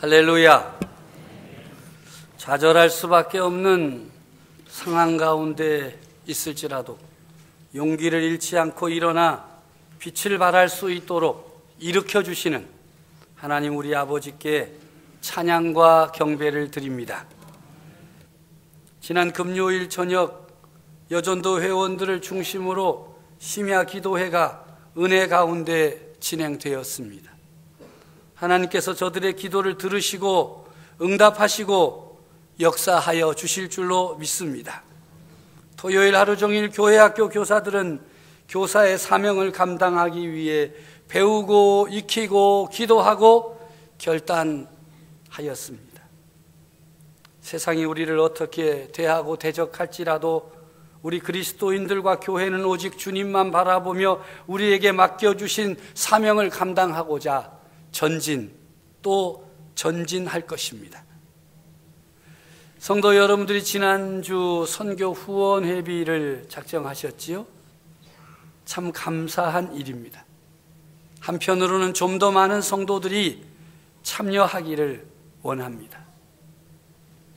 할렐루야. 좌절할 수밖에 없는 상황 가운데 있을지라도 용기를 잃지 않고 일어나 빛을 발할 수 있도록 일으켜 주시는 하나님 우리 아버지께 찬양과 경배를 드립니다. 지난 금요일 저녁 여전도 회원들을 중심으로 심야 기도회가 은혜 가운데 진행되었습니다. 하나님께서 저들의 기도를 들으시고 응답하시고 역사하여 주실 줄로 믿습니다. 토요일 하루 종일 교회 학교 교사들은 교사의 사명을 감당하기 위해 배우고 익히고 기도하고 결단하였습니다. 세상이 우리를 어떻게 대하고 대적할지라도 우리 그리스도인들과 교회는 오직 주님만 바라보며 우리에게 맡겨주신 사명을 감당하고자 전진 또 전진할 것입니다. 성도 여러분들이 지난주 선교 후원 회비를 작정하셨지요? 참 감사한 일입니다. 한편으로는 좀 더 많은 성도들이 참여하기를 원합니다.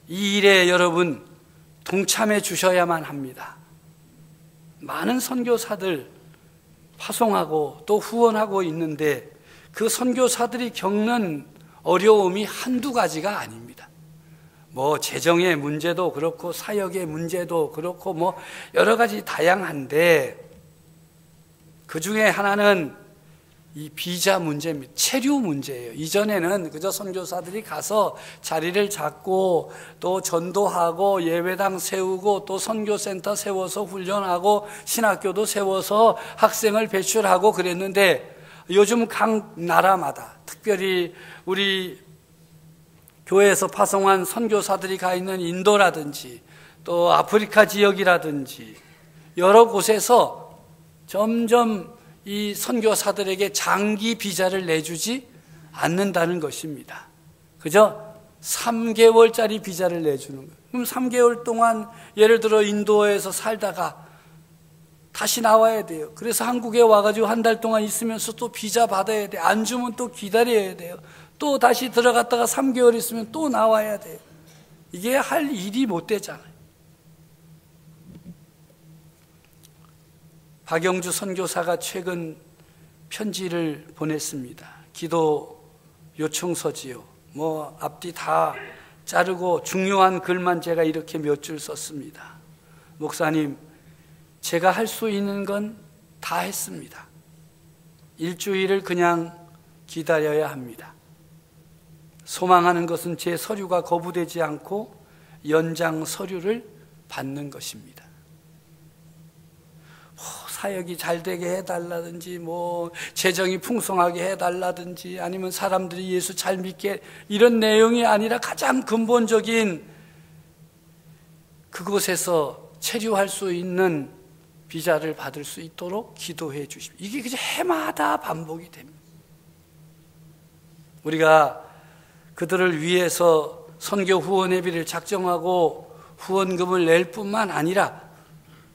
이 일에 여러분 동참해 주셔야만 합니다. 많은 선교사들 파송하고 또 후원하고 있는데 그 선교사들이 겪는 어려움이 한두 가지가 아닙니다. 재정의 문제도 그렇고 사역의 문제도 그렇고 여러 가지 다양한데 그 중에 하나는 이 비자 문제입니다. 체류 문제예요. 이전에는 그저 선교사들이 가서 자리를 잡고 또 전도하고 예배당 세우고 또 선교센터 세워서 훈련하고 신학교도 세워서 학생을 배출하고 그랬는데 요즘 각 나라마다 특별히 우리 교회에서 파송한 선교사들이 가 있는 인도라든지 또 아프리카 지역이라든지 여러 곳에서 점점 이 선교사들에게 장기 비자를 내주지 않는다는 것입니다. 그저 3개월짜리 비자를 내주는 거예요. 그럼 3개월 동안 예를 들어 인도에서 살다가 다시 나와야 돼요. 그래서 한국에 와가지고 한 달 동안 있으면서 또 비자 받아야 돼요. 안 주면 또 기다려야 돼요. 또 다시 들어갔다가 3개월 있으면 또 나와야 돼요. 이게 할 일이 못 되잖아요. 박영주 선교사가 최근 편지를 보냈습니다. 기도 요청서지요. 앞뒤 다 자르고 중요한 글만 제가 이렇게 몇 줄 썼습니다. 목사님, 제가 할 수 있는 건 다 했습니다. 일주일을 그냥 기다려야 합니다. 소망하는 것은 제 서류가 거부되지 않고 연장 서류를 받는 것입니다. 사역이 잘 되게 해달라든지 재정이 풍성하게 해달라든지 아니면 사람들이 예수 잘 믿게 이런 내용이 아니라 가장 근본적인 그곳에서 체류할 수 있는 비자를 받을 수 있도록 기도해 주십시오. 이게 그저 해마다 반복이 됩니다. 우리가 그들을 위해서 선교 후원회비를 작정하고 후원금을 낼 뿐만 아니라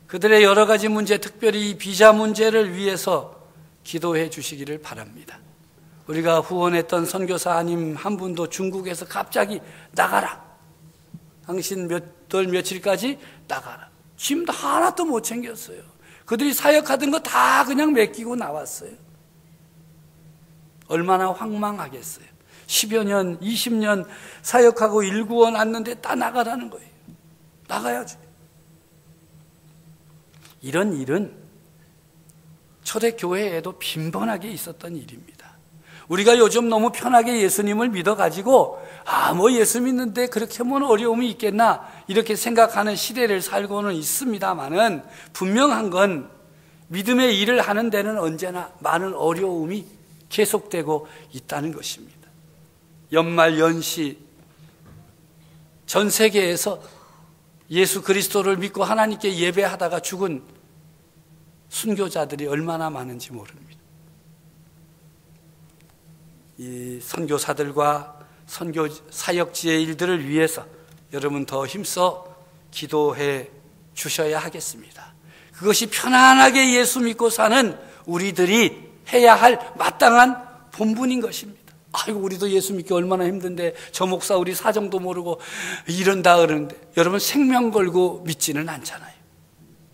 그들의 여러 가지 문제, 특별히 이 비자 문제를 위해서 기도해 주시기를 바랍니다. 우리가 후원했던 선교사님 한 분도 중국에서 갑자기 나가라. 당신 며칠까지 나가라. 짐도 하나도 못 챙겼어요. 그들이 사역하던 거 다 그냥 맡기고 나왔어요. 얼마나 황망하겠어요. 10여 년, 20년 사역하고 일구원 왔는데 다 나가라는 거예요. 나가야지. 이런 일은 초대교회에도 빈번하게 있었던 일입니다. 우리가 요즘 너무 편하게 예수님을 믿어가지고 예수 믿는데 그렇게 어려움이 있겠나 이렇게 생각하는 시대를 살고는 있습니다만은 분명한 건 믿음의 일을 하는 데는 언제나 많은 어려움이 계속되고 있다는 것입니다. 연말 연시 전 세계에서 예수 그리스도를 믿고 하나님께 예배하다가 죽은 순교자들이 얼마나 많은지 모릅니다. 이 선교사들과 선교 사역지의 일들을 위해서 여러분 더 힘써 기도해 주셔야 하겠습니다. 그것이 편안하게 예수 믿고 사는 우리들이 해야 할 마땅한 본분인 것입니다. 아이고 우리도 예수 믿기 얼마나 힘든데 저 목사 우리 사정도 모르고 이런다 그러는데, 여러분 생명 걸고 믿지는 않잖아요.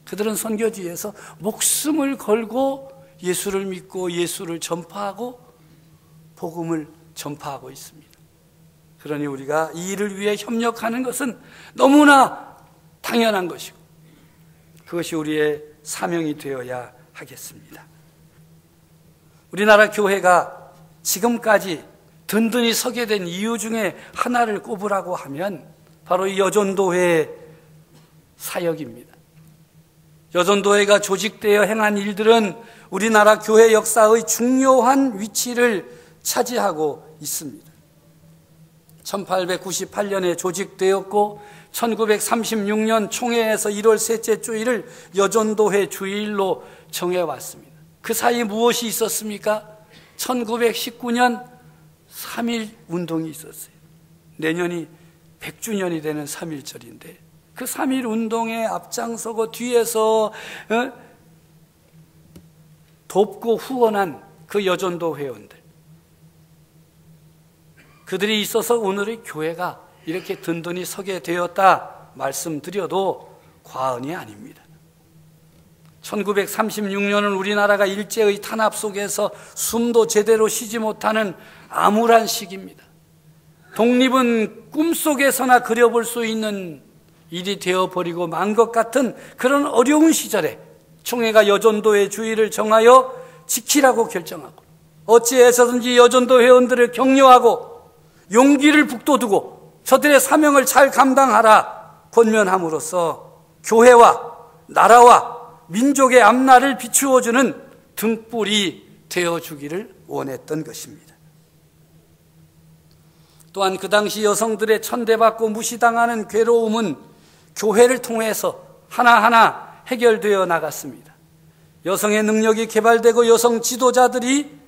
그들은 선교지에서 목숨을 걸고 예수를 믿고 예수를 전파하고 복음을 전파하고 있습니다. 그러니 우리가 이 일을 위해 협력하는 것은 너무나 당연한 것이고 그것이 우리의 사명이 되어야 하겠습니다. 우리나라 교회가 지금까지 든든히 서게 된 이유 중에 하나를 꼽으라고 하면 바로 이 여전도회의 사역입니다. 여전도회가 조직되어 행한 일들은 우리나라 교회 역사의 중요한 위치를 차지하고 있습니다. 1898년에 조직되었고 1936년 총회에서 1월 셋째 주일을 여전도회 주일로 정해왔습니다. 그 사이 무엇이 있었습니까? 1919년 3.1 운동이 있었어요. 내년이 100주년이 되는 3.1절인데 그 3.1 운동에 앞장서고 뒤에서 돕고 후원한 그 여전도 회원들, 그들이 있어서 오늘의 교회가 이렇게 든든히 서게 되었다 말씀드려도 과언이 아닙니다. 1936년은 우리나라가 일제의 탄압 속에서 숨도 제대로 쉬지 못하는 암울한 시기입니다. 독립은 꿈속에서나 그려볼 수 있는 일이 되어버리고 만 것 같은 그런 어려운 시절에 총회가 여전도의 주의를 정하여 지키라고 결정하고 어찌해서든지 여전도 회원들을 격려하고 용기를 북돋우고 저들의 사명을 잘 감당하라 권면함으로써 교회와 나라와 민족의 앞날을 비추어주는 등불이 되어주기를 원했던 것입니다. 또한 그 당시 여성들의 천대받고 무시당하는 괴로움은 교회를 통해서 하나하나 해결되어 나갔습니다. 여성의 능력이 개발되고 여성 지도자들이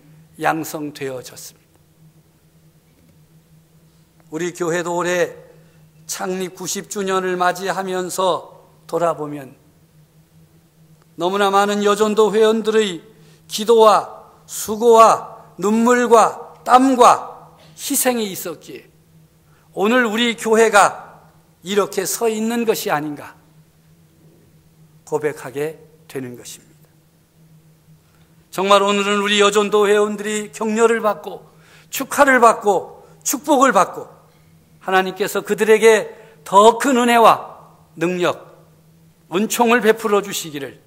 양성되어졌습니다. 우리 교회도 올해 창립 90주년을 맞이하면서 돌아보면 너무나 많은 여전도 회원들의 기도와 수고와 눈물과 땀과 희생이 있었기에 오늘 우리 교회가 이렇게 서 있는 것이 아닌가 고백하게 되는 것입니다. 정말 오늘은 우리 여전도 회원들이 격려를 받고 축하를 받고 축복을 받고 하나님께서 그들에게 더 큰 은혜와 능력, 은총을 베풀어 주시기를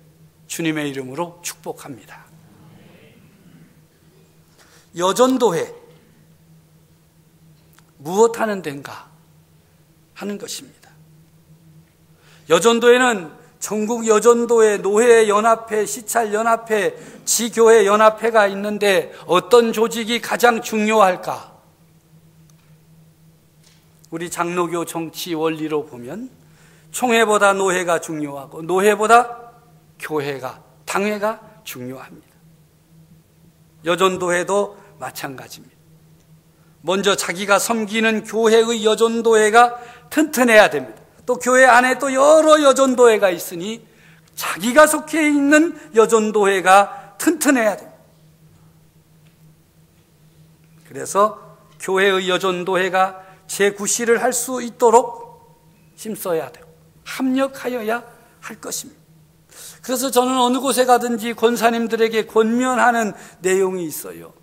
주님의 이름으로 축복합니다. 여전도회 무엇하는 데인가 하는 것입니다. 여전도회는 전국 여전도회, 노회연합회, 시찰연합회, 지교회연합회가 있는데 어떤 조직이 가장 중요할까? 우리 장로교 정치 원리로 보면 총회보다 노회가 중요하고 노회보다 교회가, 당회가 중요합니다. 여전도회도 마찬가지입니다. 먼저 자기가 섬기는 교회의 여전도회가 튼튼해야 됩니다. 또 교회 안에 또 여러 여전도회가 있으니 자기가 속해 있는 여전도회가 튼튼해야 됩니다. 그래서 교회의 여전도회가 재구실을 할 수 있도록 힘써야 되고 합력하여야 할 것입니다. 그래서 저는 어느 곳에 가든지 권사님들에게 권면하는 내용이 있어요.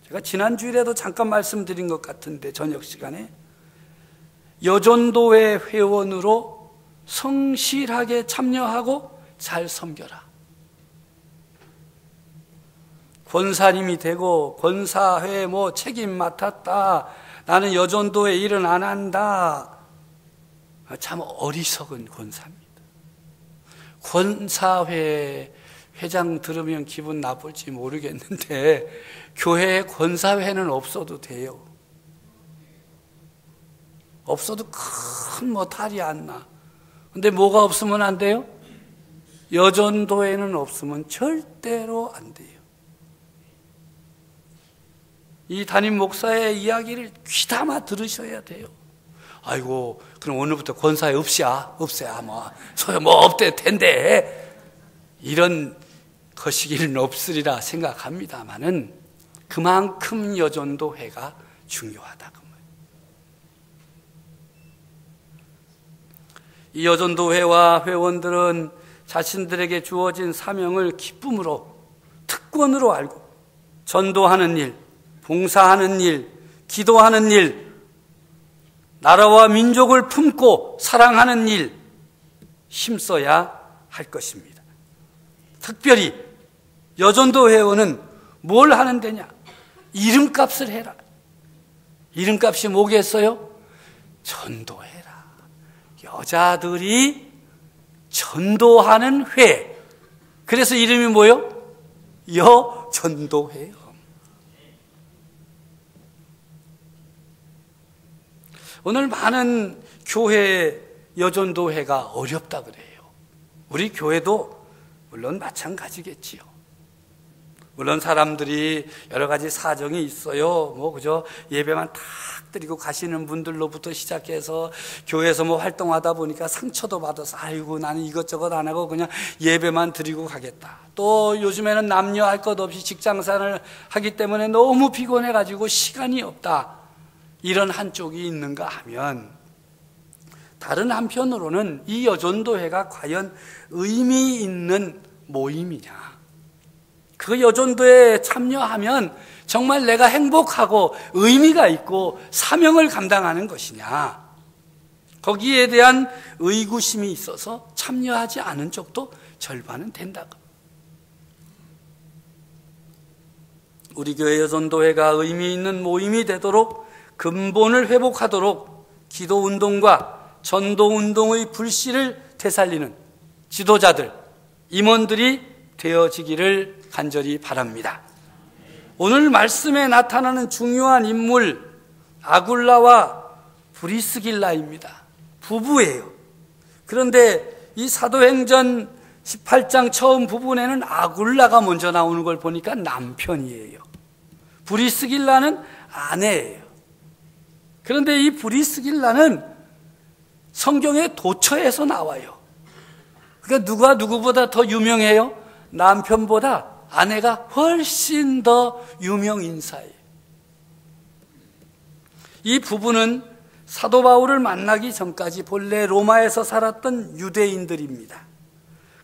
제가 지난 주일에도 잠깐 말씀드린 것 같은데 저녁 시간에 여전도회 회원으로 성실하게 참여하고 잘 섬겨라. 권사님이 되고 권사회 책임 맡았다. 나는 여전도회 일은 안 한다. 참 어리석은 권사입니다. 권사회 회장 들으면 기분 나쁠지 모르겠는데 교회에 권사회는 없어도 돼요. 없어도 큰 탈이 안 나. 근데 뭐가 없으면 안 돼요? 여전도회는 없으면 절대로 안 돼요. 이 담임 목사의 이야기를 귀담아 들으셔야 돼요. 아이고, 그럼 오늘부터 권사회 없어야 소용 없대 텐데 이런 거시기는 없으리라 생각합니다마는 그만큼 여전도회가 중요하다. 이 여전도회와 회원들은 자신들에게 주어진 사명을 기쁨으로, 특권으로 알고 전도하는 일, 봉사하는 일, 기도하는 일, 나라와 민족을 품고 사랑하는 일 힘써야 할 것입니다. 특별히 여전도 회원은 뭘 하는 데냐? 이름값을 해라. 이름값이 뭐겠어요? 전도해라. 여자들이 전도하는 회. 그래서 이름이 뭐요? 여전도회요. 오늘 많은 교회 여전도회가 어렵다 그래요. 우리 교회도 물론 마찬가지겠지요. 물론 사람들이 여러 가지 사정이 있어요. 그죠? 예배만 탁 드리고 가시는 분들로부터 시작해서 교회에서 활동하다 보니까 상처도 받아서 아이고 나는 이것저것 안 하고 그냥 예배만 드리고 가겠다. 또 요즘에는 남녀 할 것 없이 직장생활을 하기 때문에 너무 피곤해가지고 시간이 없다. 이런 한쪽이 있는가 하면, 다른 한편으로는 이 여전도회가 과연 의미 있는 모임이냐, 그 여전도에 참여하면 정말 내가 행복하고 의미가 있고 사명을 감당하는 것이냐, 거기에 대한 의구심이 있어서 참여하지 않은 쪽도 절반은 된다고. 우리 교회 여전도회가 의미 있는 모임이 되도록, 근본을 회복하도록 기도운동과 전도운동의 불씨를 되살리는 지도자들, 임원들이 되어지기를 간절히 바랍니다. 오늘 말씀에 나타나는 중요한 인물 아굴라와 브리스길라입니다. 부부예요. 그런데 이 사도행전 18장 처음 부분에는 아굴라가 먼저 나오는 걸 보니까 남편이에요. 브리스길라는 아내예요. 그런데 이 브리스길라는 성경의 도처에서 나와요. 그러니까 누가 누구보다 더 유명해요? 남편보다 아내가 훨씬 더 유명 인사예요. 이 부부는 사도 바울을 만나기 전까지 본래 로마에서 살았던 유대인들입니다.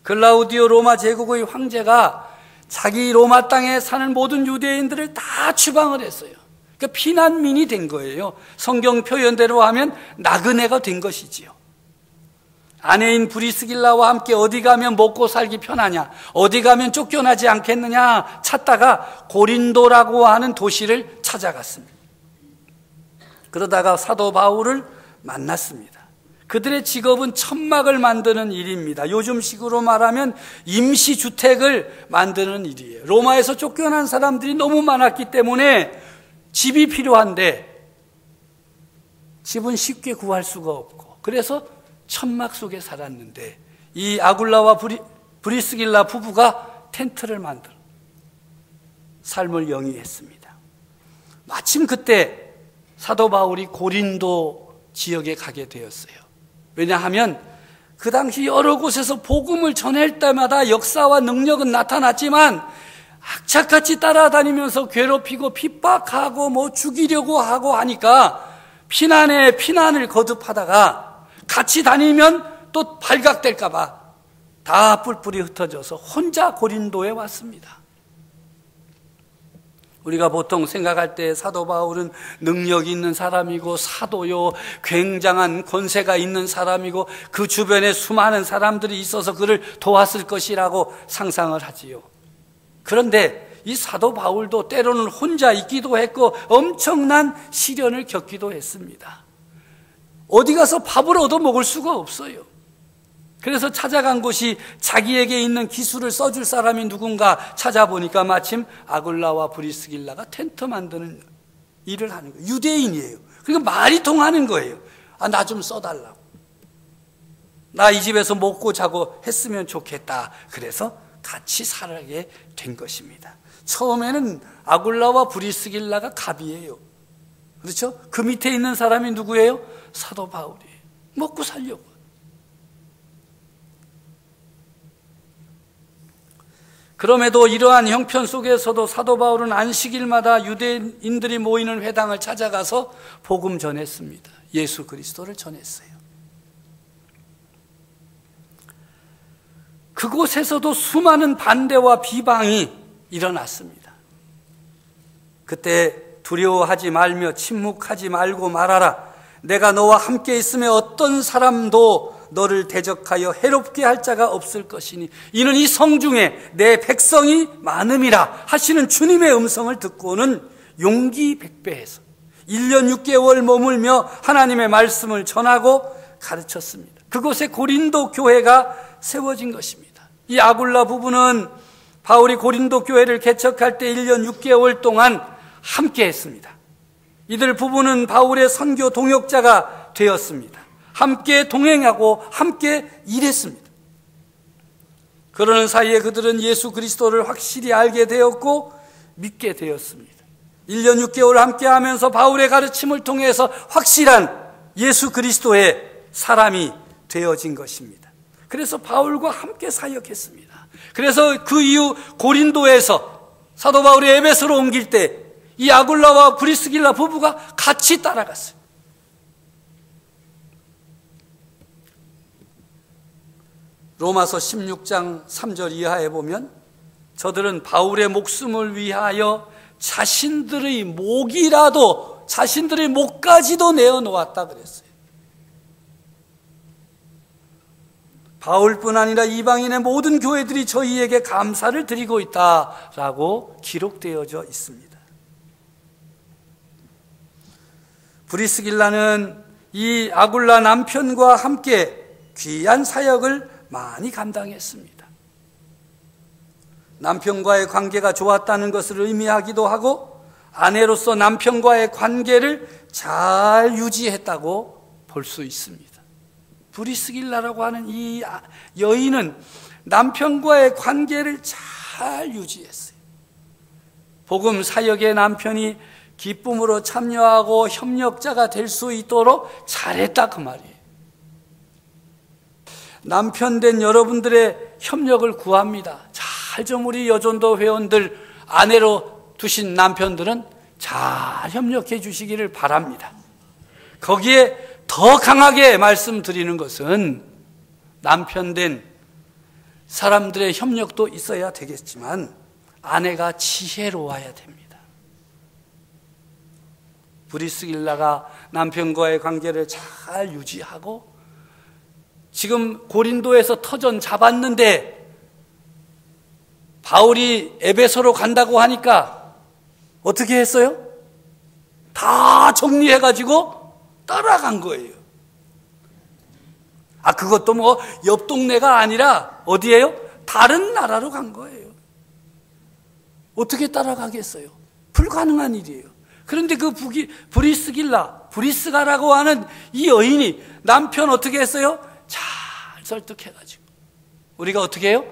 글라우디오 로마 제국의 황제가 자기 로마 땅에 사는 모든 유대인들을 다 추방을 했어요. 그러니까 피난민이 된 거예요. 성경 표현대로 하면 나그네가 된 것이지요. 아내인 브리스길라와 함께 어디 가면 먹고 살기 편하냐, 어디 가면 쫓겨나지 않겠느냐 찾다가 고린도라고 하는 도시를 찾아갔습니다. 그러다가 사도 바울을 만났습니다. 그들의 직업은 천막을 만드는 일입니다. 요즘식으로 말하면 임시주택을 만드는 일이에요. 로마에서 쫓겨난 사람들이 너무 많았기 때문에 집이 필요한데 집은 쉽게 구할 수가 없고, 그래서 천막 속에 살았는데 이 아굴라와 브리스길라 부부가 텐트를 만들어 삶을 영위했습니다. 마침 그때 사도 바울이 고린도 지역에 가게 되었어요. 왜냐하면 그 당시 여러 곳에서 복음을 전할 때마다 역사와 능력은 나타났지만 악착같이 따라다니면서 괴롭히고 핍박하고 죽이려고 하고 하니까 피난에 피난을 거듭하다가 같이 다니면 또 발각될까봐 다 뿔뿔이 흩어져서 혼자 고린도에 왔습니다. 우리가 보통 생각할 때 사도 바울은 능력이 있는 사람이고 사도요, 굉장한 권세가 있는 사람이고 그 주변에 수많은 사람들이 있어서 그를 도왔을 것이라고 상상을 하지요. 그런데 이 사도 바울도 때로는 혼자 있기도 했고 엄청난 시련을 겪기도 했습니다. 어디 가서 밥을 얻어 먹을 수가 없어요. 그래서 찾아간 곳이 자기에게 있는 기술을 써줄 사람이 누군가 찾아보니까 마침 아굴라와 브리스길라가 텐트 만드는 일을 하는 거예요. 유대인이에요. 그러니까 말이 통하는 거예요. 나 좀 써달라고. 나 이 집에서 먹고 자고 했으면 좋겠다. 그래서 같이 살게 된 것입니다. 처음에는 아굴라와 브리스길라가 갑이에요. 그렇죠? 그 밑에 있는 사람이 누구예요? 사도 바울이에요. 먹고 살려고. 그럼에도 이러한 형편 속에서도 사도 바울은 안식일마다 유대인들이 모이는 회당을 찾아가서 복음 전했습니다. 예수 그리스도를 전했어요. 그곳에서도 수많은 반대와 비방이 일어났습니다. 그때 두려워하지 말며 침묵하지 말고 말하라. 내가 너와 함께 있으면 어떤 사람도 너를 대적하여 해롭게 할 자가 없을 것이니 이는 이 성중에 내 백성이 많음이라 하시는 주님의 음성을 듣고는 용기 백배해서 1년 6개월 머물며 하나님의 말씀을 전하고 가르쳤습니다. 그곳에 고린도 교회가 세워진 것입니다. 이 아굴라 부부는 바울이 고린도 교회를 개척할 때 1년 6개월 동안 함께 했습니다. 이들 부부는 바울의 선교 동역자가 되었습니다. 함께 동행하고 함께 일했습니다. 그러는 사이에 그들은 예수 그리스도를 확실히 알게 되었고 믿게 되었습니다. 1년 6개월 함께 하면서 바울의 가르침을 통해서 확실한 예수 그리스도의 사람이 되어진 것입니다. 그래서 바울과 함께 사역했습니다. 그래서 그 이후 고린도에서 사도 바울이 에베소로 옮길 때 이 아굴라와 브리스길라 부부가 같이 따라갔어요. 로마서 16장 3절 이하에 보면 저들은 바울의 목숨을 위하여 자신들의 목이라도 자신들의 목까지도 내어놓았다 그랬어요. 바울뿐 아니라 이방인의 모든 교회들이 저희에게 감사를 드리고 있다라고 기록되어져 있습니다. 브리스길라는 이 아굴라 남편과 함께 귀한 사역을 많이 감당했습니다. 남편과의 관계가 좋았다는 것을 의미하기도 하고 아내로서 남편과의 관계를 잘 유지했다고 볼 수 있습니다. 브리스길라라고 하는 이 여인은 남편과의 관계를 잘 유지했어요. 복음 사역의 남편이 기쁨으로 참여하고 협력자가 될 수 있도록 잘했다 그 말이에요. 남편 된 여러분들의 협력을 구합니다. 잘 좀 우리 여전도 회원들 아내로 두신 남편들은 잘 협력해 주시기를 바랍니다. 거기에 더 강하게 말씀드리는 것은 남편 된 사람들의 협력도 있어야 되겠지만 아내가 지혜로워야 됩니다. 브리스길라가 남편과의 관계를 잘 유지하고 지금 고린도에서 터전 잡았는데 바울이 에베소로 간다고 하니까 어떻게 했어요? 다 정리해가지고 따라간 거예요. 그것도 뭐 옆 동네가 아니라 어디예요? 다른 나라로 간 거예요. 어떻게 따라가겠어요? 불가능한 일이에요. 그런데 그 브리스가라고 하는 이 여인이 남편 어떻게 했어요? 잘 설득해가지고 우리가 어떻게 해요?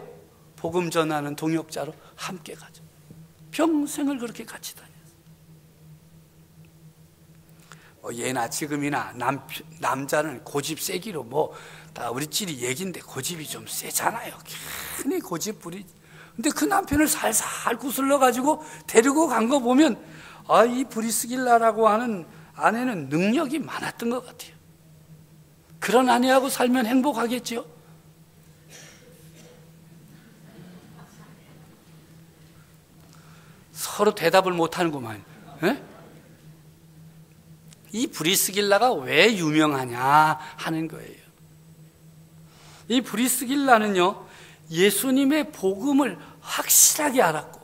복음 전하는 동역자로 함께 가죠. 평생을 그렇게 같이 다녔어요. 예나 지금이나 남자는 고집 세기로 다 우리 찔이 얘기인데 고집이 좀 세잖아요. 괜히 고집 부리. 근데 그 남편을 살살 구슬러가지고 데리고 간 거 보면 이 브리스길라라고 하는 아내는 능력이 많았던 것 같아요. 그런 아내하고 살면 행복하겠죠? 서로 대답을 못하는구만. 에? 이 브리스길라가 왜 유명하냐 하는 거예요. 이 브리스길라는요, 예수님의 복음을 확실하게 알았고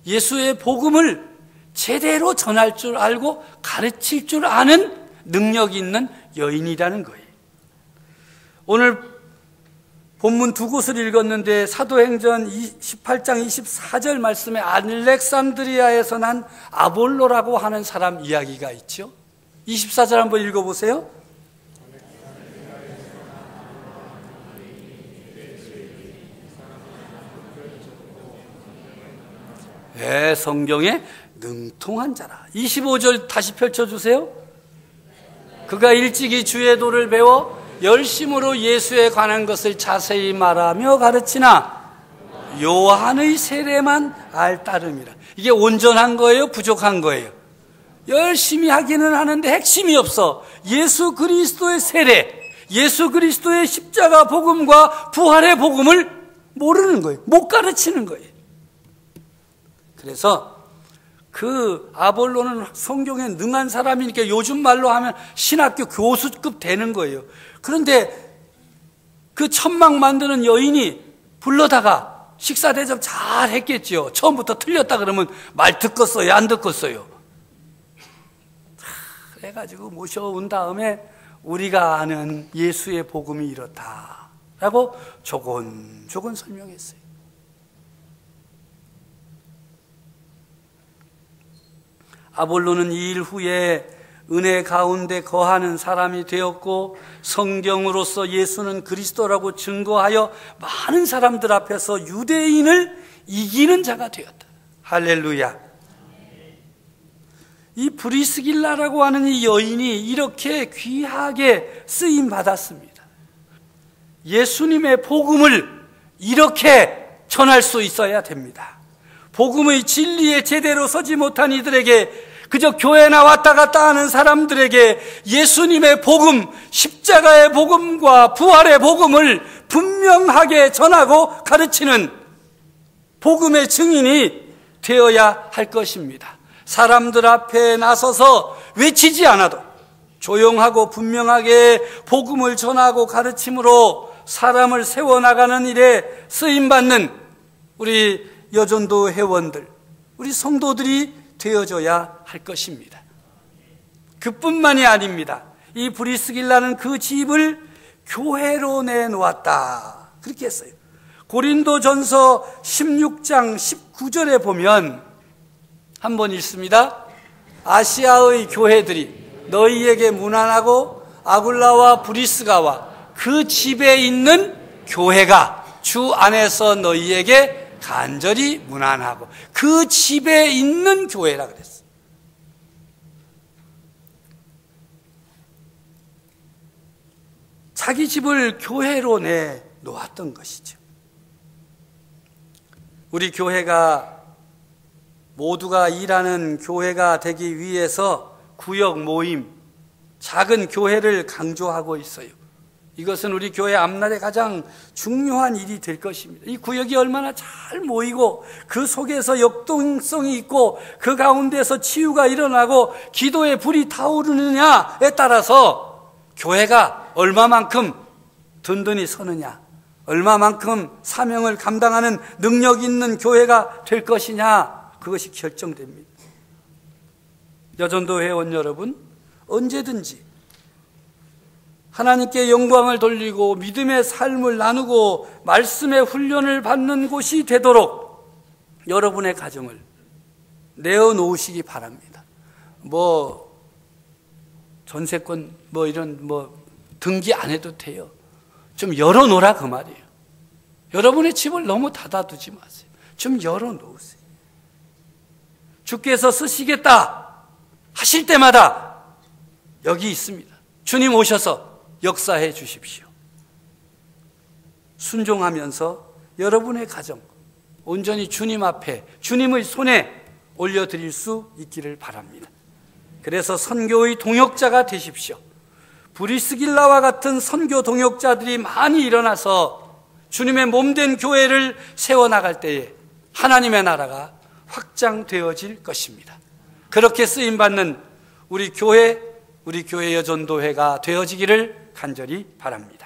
예수의 복음을 제대로 전할 줄 알고 가르칠 줄 아는 능력이 있는 여인이라는 거예요. 오늘 본문 두 곳을 읽었는데 사도행전 18장 24절 말씀에 알렉산드리아에서 난 아볼로라고 하는 사람 이야기가 있죠. 24절 한번 읽어보세요. 네, 성경에 능통한 자라. 25절 다시 펼쳐주세요. 그가 일찍이 주의 도를 배워 열심으로 예수에 관한 것을 자세히 말하며 가르치나 요한의 세례만 알따름이라. 이게 온전한 거예요? 부족한 거예요? 열심히 하기는 하는데 핵심이 없어. 예수 그리스도의 세례, 예수 그리스도의 십자가 복음과 부활의 복음을 모르는 거예요. 못 가르치는 거예요. 그래서 그 아볼로는 성경에 능한 사람이니까 요즘 말로 하면 신학교 교수급 되는 거예요. 그런데 그 천막 만드는 여인이 불러다가 식사 대접 잘 했겠죠. 처음부터 틀렸다 그러면 말 듣겠어요? 안 듣겠어요? 그래가지고 모셔온 다음에 우리가 아는 예수의 복음이 이렇다라고 조곤조곤 설명했어요. 아볼로는 이 일 후에 은혜 가운데 거하는 사람이 되었고 성경으로서 예수는 그리스도라고 증거하여 많은 사람들 앞에서 유대인을 이기는 자가 되었다. 할렐루야. 이 브리스길라라고 하는 이 여인이 이렇게 귀하게 쓰임 받았습니다. 예수님의 복음을 이렇게 전할 수 있어야 됩니다. 복음의 진리에 제대로 서지 못한 이들에게, 그저 교회나 왔다 갔다 하는 사람들에게 예수님의 복음, 십자가의 복음과 부활의 복음을 분명하게 전하고 가르치는 복음의 증인이 되어야 할 것입니다. 사람들 앞에 나서서 외치지 않아도 조용하고 분명하게 복음을 전하고 가르침으로 사람을 세워나가는 일에 쓰임받는 우리 여전도 회원들, 우리 성도들이 되어져야 할 것입니다. 그뿐만이 아닙니다. 이 브리스길라는 그 집을 교회로 내놓았다, 그렇게 했어요. 고린도전서 16장 19절에 보면 한번 읽습니다. 아시아의 교회들이 너희에게 문안하고 아굴라와 브리스가와 그 집에 있는 교회가 주 안에서 너희에게 간절히 문안하고, 그 집에 있는 교회라 그랬어. 자기 집을 교회로 내놓았던 것이죠. 우리 교회가 모두가 일하는 교회가 되기 위해서 구역 모임, 작은 교회를 강조하고 있어요. 이것은 우리 교회 앞날에 가장 중요한 일이 될 것입니다. 이 구역이 얼마나 잘 모이고 그 속에서 역동성이 있고 그 가운데서 치유가 일어나고 기도의 불이 타오르느냐에 따라서 교회가 얼마만큼 든든히 서느냐, 얼마만큼 사명을 감당하는 능력 있는 교회가 될 것이냐, 그것이 결정됩니다. 여전도 회원 여러분, 언제든지 하나님께 영광을 돌리고 믿음의 삶을 나누고 말씀의 훈련을 받는 곳이 되도록 여러분의 가정을 내어놓으시기 바랍니다. 전세권 이런 등기 안 해도 돼요. 좀 열어놓으라 그 말이에요. 여러분의 집을 너무 닫아두지 마세요. 좀 열어놓으세요. 주께서 쓰시겠다 하실 때마다 여기 있습니다. 주님 오셔서 역사해 주십시오. 순종하면서 여러분의 가정 온전히 주님 앞에, 주님의 손에 올려드릴 수 있기를 바랍니다. 그래서 선교의 동역자가 되십시오. 브리스길라와 같은 선교 동역자들이 많이 일어나서 주님의 몸된 교회를 세워나갈 때에 하나님의 나라가 확장되어질 것입니다. 그렇게 쓰임받는 우리 교회 여전도회가 되어지기를 간절히 바랍니다.